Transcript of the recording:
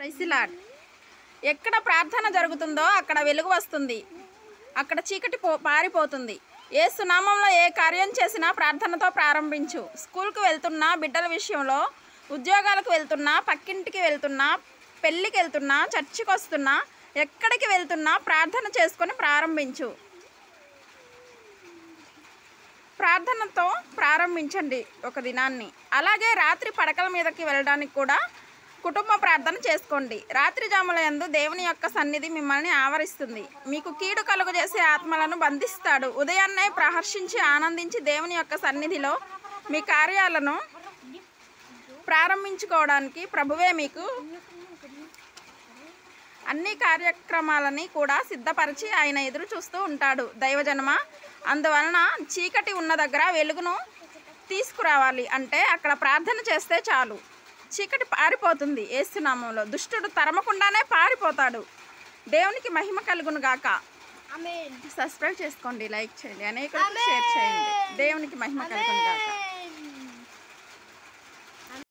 Praise the lord. ఎక్కడ ప్రార్థన జరుగుతుందో అక్కడ వెలుగు వస్తుంది, అక్కడ చీకటి పారిపోతుంది. యేసు నామంలో ఏ కార్యం చేసినా ప్రార్థనతో ప్రారంభించు. స్కూల్కి వెళ్తున్నా, బిడ్డల విషయంలో, ఉద్యోగాలకు వెళ్తున్నా, పక్కింటికి వెళ్తున్నా, పెళ్ళికి వెళ్తున్నా, చర్చికి వస్తున్నా, ఎక్కడికి వెళ్తున్నా ప్రార్థన చేసుకొని ప్రారంభించు. ప్రార్థనతో ప్రారంభించండి ఒక దినాన్ని. అలాగే రాత్రి పడకల మీదకి వెళ్ళడానికి కూడా కుటుంబ ప్రార్థన చేసుకోండి. రాత్రి జాముల యందు దేవుని యొక్క సన్నిధి మిమ్మల్ని ఆవరిస్తుంది. మీకు కీడు కలుగు చేసే ఆత్మలను బంధిస్తాడు. ఉదయాన్నే ప్రహర్షించి ఆనందించి దేవుని యొక్క సన్నిధిలో మీ కార్యాలను ప్రారంభించుకోవడానికి ప్రభువే మీకు అన్ని కార్యక్రమాలని కూడా సిద్ధపరిచి ఆయన ఎదురు చూస్తూ ఉంటాడు. దైవజనమ, అందువలన చీకటి ఉన్న దగ్గర వెలుగును తీసుకురావాలి అంటే అక్కడ ప్రార్థన చేస్తే చాలు, చీకటి పారిపోతుంది. యేసు నామములో దుష్టుడు తరమకుండానే పారిపోతాడు. దేవునికి మహిమ కలుగును గాక. సబ్స్క్రైబ్ చేసుకోండి, లైక్ చేయండి, అనేకులకు షేర్ చేయండి. దేవునికి మహిమ కలుగును గాక.